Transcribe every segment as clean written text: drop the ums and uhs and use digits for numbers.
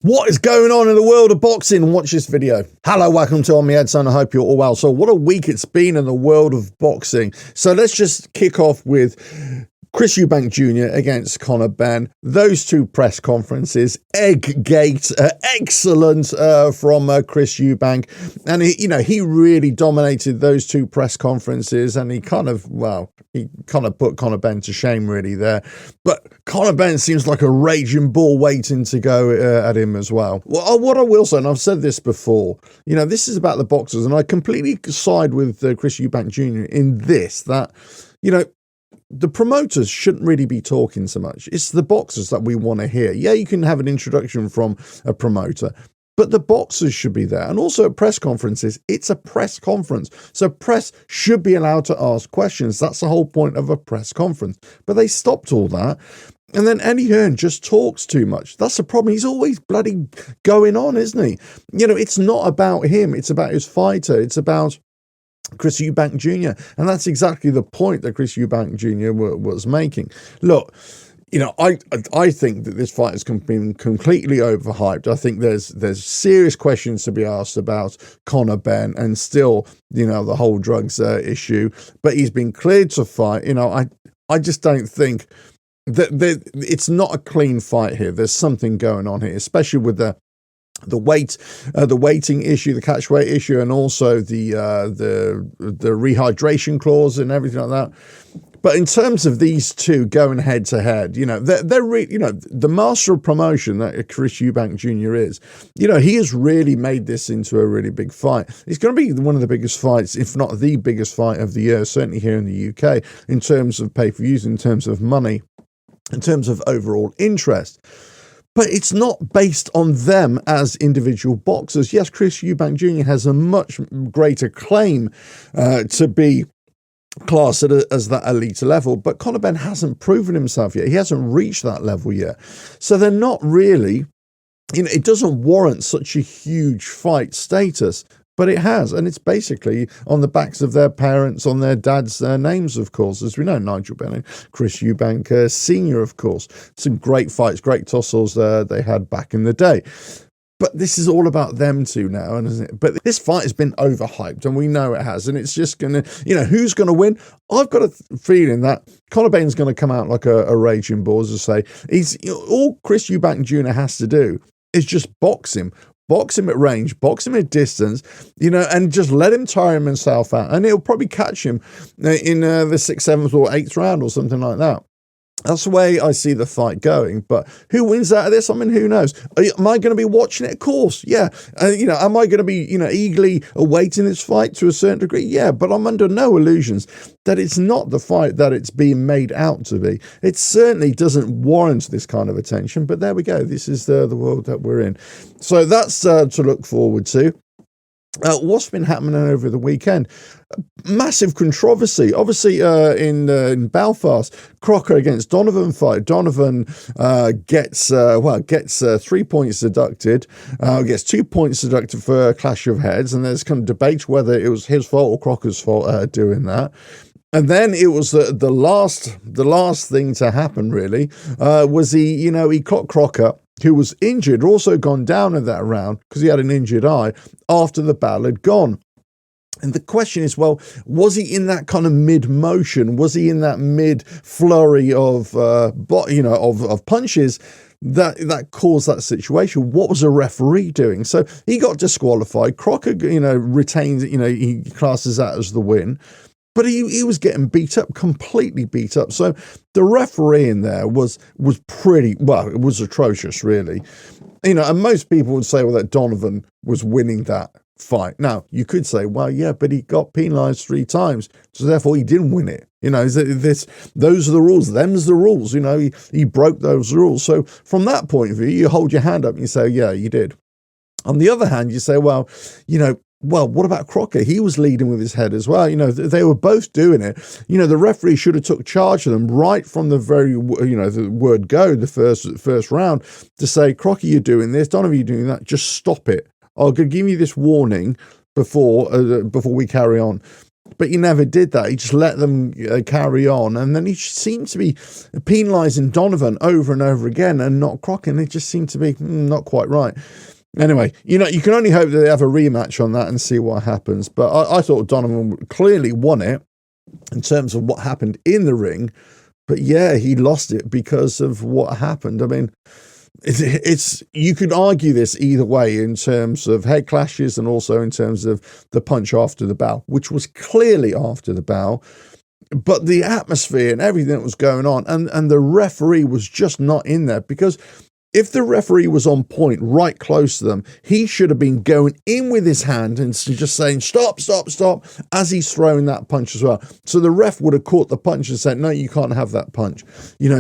What is going on in the world of boxing? Watch this video. Hello, welcome to On My Head, son. I hope you're all well. So what a week it's been in the world of boxing. So let's just kick off with Eubank Jr against Benn. Those two press conferences, Egggate, excellent from Eubank, and he really dominated those two press conferences, and he kind of put Benn to shame really there. But Benn seems like a raging bull waiting to go at him as well. Well, what I will say, and I've said this before, this is about the boxers, and I completely side with Eubank Jr in this, that the promoters shouldn't really be talking so much. It's the boxers that we want to hear. Yeah, you can have an introduction from a promoter, but the boxers should be there. And also at press conferences, it's a press conference. So press should be allowed to ask questions. That's the whole point of a press conference. But they stopped all that. And then Eddie Hearn just talks too much. That's the problem. He's always bloody going on, isn't he? It's not about him. It's about his fighter. It's about Eubank Jr. And that's exactly the point that Eubank Jr was making. Look, I think that this fight has been completely overhyped. I think there's serious questions to be asked about Benn and still, the whole drugs issue. But he's been cleared to fight. I just don't think that it's not a clean fight here. There's something going on here, especially with the weighting issue, the catch weight issue, and also the rehydration clause and everything like that. But in terms of these two going head to head, they're really, the master of promotion that Eubank Jr is, he has really made this into a really big fight. It's going to be one of the biggest fights, if not the biggest fight of the year, certainly here in the UK, in terms of pay-per-views, in terms of money, in terms of overall interest. But it's not based on them as individual boxers. Yes, Eubank Jr has a much greater claim to be classed as that elite level, but Benn hasn't proven himself yet. He hasn't reached that level yet. So they're not really, it doesn't warrant such a huge fight status. But it has, and it's basically on the backs of their parents, on their dads' names, of course, as we know, Nigel Benn and Eubank Sr., of course. Some great fights, great tussles they had back in the day. But this is all about them two now, isn't it? But this fight has been overhyped, and we know it has, and it's just going to, who's going to win? I've got a feeling that Benn's going to come out like a raging bull, as I say. All Eubank Jr has to do is just box him at range, box him at distance, and just let him tire himself out. And it'll probably catch him in the 6th, 7th or 8th round or something like that. That's the way I see the fight going. But who wins out of this? I mean, who knows? Am I going to be watching it? Of course, yeah. Am I going to be, eagerly awaiting this fight to a certain degree? Yeah, but I'm under no illusions that it's not the fight that it's being made out to be. It certainly doesn't warrant this kind of attention, but there we go. This is the world that we're in. So that's to look forward to. What's been happening over the weekend? Massive controversy, obviously, in Belfast. Crocker against Donovan fight. Donovan gets 3 points deducted, gets 2 points deducted for a clash of heads, and there's kind of debate whether it was his fault or Crocker's fault doing that. And then it was the last thing to happen, really, was he clocked Crocker, who was injured, also gone down in that round because he had an injured eye after the battle had gone. And the question is, well, was he in that kind of mid-motion? Was he in that mid-flurry of punches that caused that situation? What was the referee doing? So he got disqualified. Crocker, retained, he classes that as the win. But he was getting beat up, completely beat up. So the referee in there was pretty, well, it was atrocious, really. And most people would say, well, that Donovan was winning that fight. Now, you could say, well, yeah, but he got penalised 3 times, so therefore he didn't win it. Those are the rules. Them's the rules. He broke those rules. So from that point of view, you hold your hand up and you say, yeah, you did. On the other hand, you say, well, what about Crocker? He was leading with his head as well. They were both doing it. The referee should have took charge of them right from the very, the word go, the first round, to say, Crocker, you're doing this. Donovan, you're doing that. Just stop it. I'll give you this warning before we carry on. But he never did that. He just let them carry on. And then he seemed to be penalising Donovan over and over again and not Crocker. And it just seemed to be not quite right. Anyway, you can only hope that they have a rematch on that and see what happens. But I thought Donovan clearly won it in terms of what happened in the ring. But yeah, he lost it because of what happened. I mean, it's you could argue this either way in terms of head clashes and also in terms of the punch after the bell, which was clearly after the bell. But the atmosphere and everything that was going on, and the referee was just not in there, because if the referee was on point, right close to them, he should have been going in with his hand and just saying, stop, stop, stop, as he's throwing that punch as well. So the ref would have caught the punch and said, no, you can't have that punch.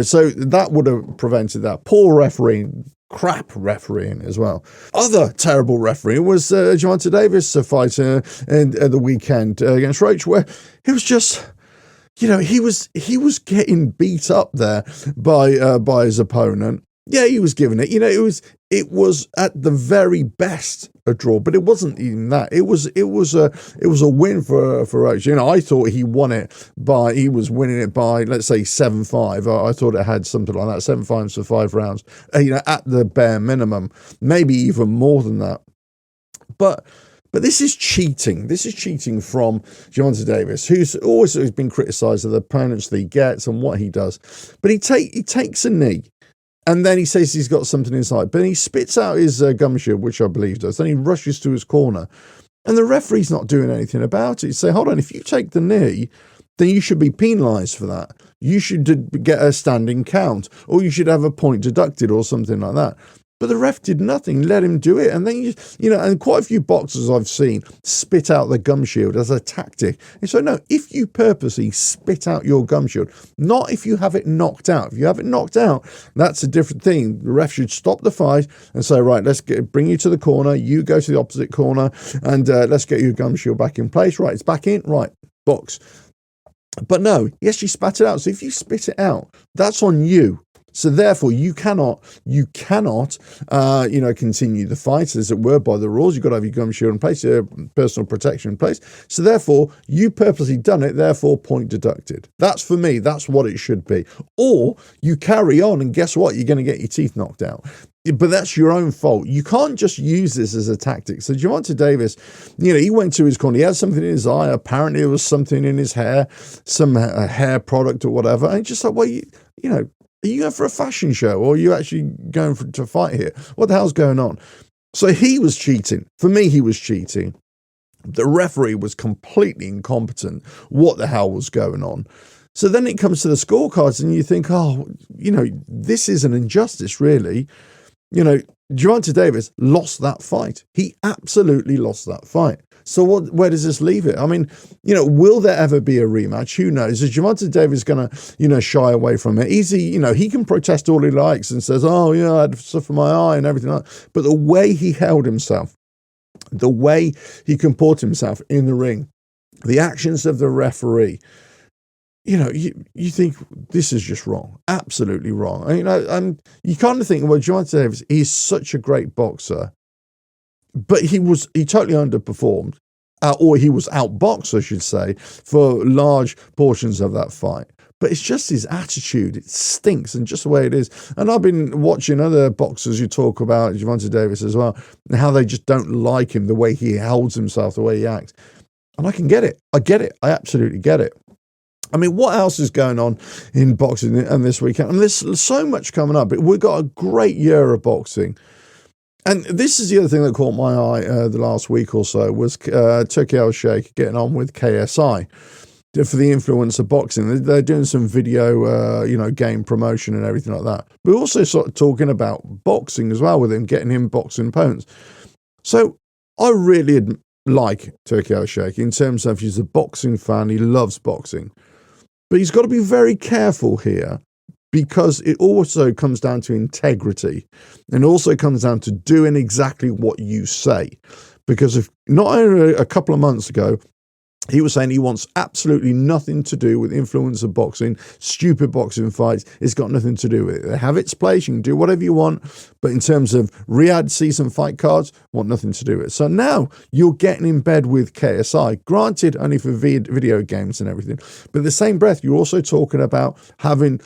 So that would have prevented that. Poor refereeing, crap refereeing as well. Other terrible refereeing was Gervonta Davis fight at the weekend against Roach, where it was just... he was getting beat up there by his opponent. Yeah, he was giving it. It was at the very best a draw, but it wasn't even that. It was a win for Roach. I thought he was winning it by, let's say, 7-5. I thought it had something like that, 7-5 for 5 rounds. At the bare minimum, maybe even more than that. But this is cheating. This is cheating from Gervonta Davis, who's always been criticised of the opponents that he gets and what he does. But he takes a knee, and then he says he's got something inside. But he spits out his gum shield, which I believe does. Then he rushes to his corner, and the referee's not doing anything about it. He say, hold on, if you take the knee, then you should be penalised for that. You should get a standing count, or you should have a point deducted or something like that. But the ref did nothing, let him do it. And then, and quite a few boxers I've seen spit out the gum shield as a tactic. And so, no, if you purposely spit out your gum shield, not if you have it knocked out. If you have it knocked out, that's a different thing. The ref should stop the fight and say, right, let's bring you to the corner. You go to the opposite corner and let's get your gum shield back in place. Right, it's back in. Right, box. But no, he actually spat it out. So if you spit it out, that's on you. So therefore, you cannot, continue the fight, as it were, by the rules. You've got to have your gum shield in place, your personal protection in place. So therefore, you purposely done it, therefore, point deducted. That's, for me, that's what it should be. Or you carry on, and guess what? You're going to get your teeth knocked out. But that's your own fault. You can't just use this as a tactic. So Gervonta Davis, he went to his corner. He had something in his eye. Apparently, there was something in his hair, some hair product or whatever. And just like, well, are you going for a fashion show, or are you actually going to fight here? What the hell's going on? So he was cheating. For me, he was cheating. The referee was completely incompetent. What the hell was going on? So then it comes to the scorecards, and you think, this is an injustice, really. Gervonta Davis lost that fight. He absolutely lost that fight. So where does this leave it? I mean, will there ever be a rematch? Who knows? Is Gervonta Davis going to, shy away from it? He can protest all he likes and says, oh, yeah, I had to suffer my eye and everything like that. But the way he held himself, the way he comported himself in the ring, the actions of the referee, you think this is just wrong, absolutely wrong. You kind of think, well, Gervonta Davis, he's such a great boxer, but he totally underperformed, or he was outboxed, I should say, for large portions of that fight. But it's just his attitude. It stinks, and just the way it is. And I've been watching other boxers who talk about Gervonta Davis as well, and how they just don't like him, the way he holds himself, the way he acts. And I can get it. I get it. I absolutely get it. I mean, what else is going on in boxing and this weekend? I mean, there's so much coming up. We've got a great year of boxing. And this is the other thing that caught my eye the last week or so, was Turkey Al-Sheikh getting on with KSI for the influence of boxing. They're doing some video, game promotion and everything like that. We're also sort of talking about boxing as well with him, getting him boxing opponents. So I really like Turkey Al-Sheikh in terms of he's a boxing fan. He loves boxing. But he's got to be very careful here, because it also comes down to integrity, and also comes down to doing exactly what you say. Because if not only a couple of months ago, He was saying he wants absolutely nothing to do with influencer boxing, stupid boxing fights. It's got nothing to do with it. They have its place. You can do whatever you want. But in terms of Riyadh season fight cards, want nothing to do with it. So now you're getting in bed with KSI, granted only for video games and everything. But in the same breath, you're also talking about having,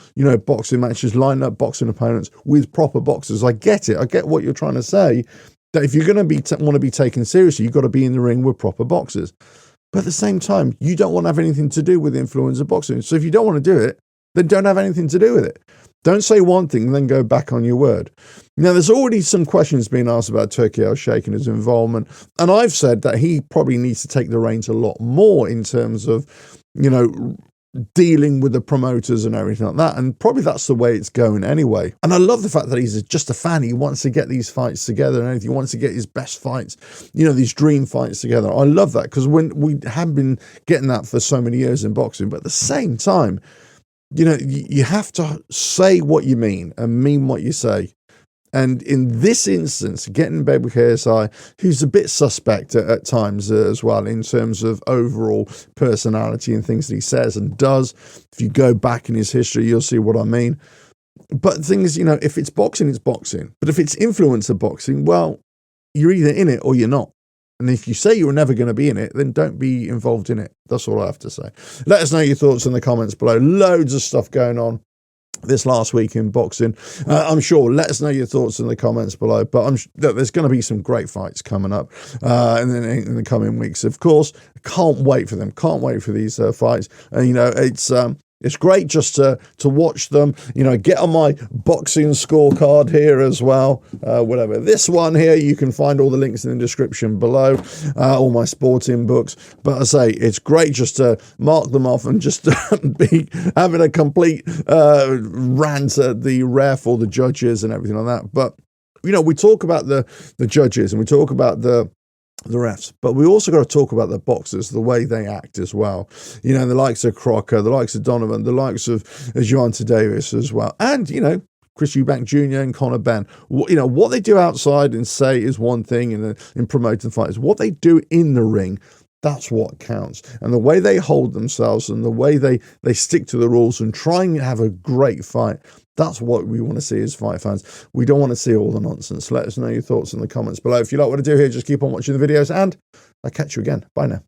boxing matches, lining up boxing opponents with proper boxers. I get it. I get what you're trying to say. That if you're going to want to be taken seriously, you've got to be in the ring with proper boxers. But at the same time, you don't want to have anything to do with influencer boxing. So if you don't want to do it, then don't have anything to do with it. Don't say one thing and then go back on your word. Now, there's already some questions being asked about Turki Al-Sheikh and his involvement. And I've said that he probably needs to take the reins a lot more in terms of, dealing with the promoters and everything like that. And probably that's the way it's going anyway. And I love the fact that he's just a fan. He wants to get these fights together and everything. He wants to get his best fights, these dream fights together. I love that because when we have been getting that for so many years in boxing, but at the same time, you have to say what you mean and mean what you say. And in this instance, getting in bed with KSI, who's a bit suspect at times as well in terms of overall personality and things that he says and does. If you go back in his history, you'll see what I mean. But the thing is, if it's boxing, it's boxing. But if it's influencer boxing, well, you're either in it or you're not. And if you say you're never going to be in it, then don't be involved in it. That's all I have to say. Let us know your thoughts in the comments below. Loads of stuff going on this last week in boxing. I'm sure. Let us know your thoughts in the comments below. But there's going to be some great fights coming up in the coming weeks. Of course, can't wait for them. Can't wait for these fights. And it's great just to watch them. Get on my boxing scorecard here as well. Whatever. This one here, you can find all the links in the description below. All my sporting books. But I say, it's great just to mark them off and just be having a complete rant at the ref or the judges and everything like that. But, we talk about the judges and we talk about the refs, but we also got to talk about the boxers, the way they act as well. The likes of Crocker, the likes of Donovan, the likes of Gervonta Davis as well, and Chris Eubank Jr and Benn. What they do outside and say is one thing in promoting fights. What they do in the ring, that's what counts. And the way they hold themselves and the way they stick to the rules and try and have a great fight, that's what we want to see as fight fans. We don't want to see all the nonsense. Let us know your thoughts in the comments below. If you like what I do here, just keep on watching the videos and I'll catch you again. Bye now.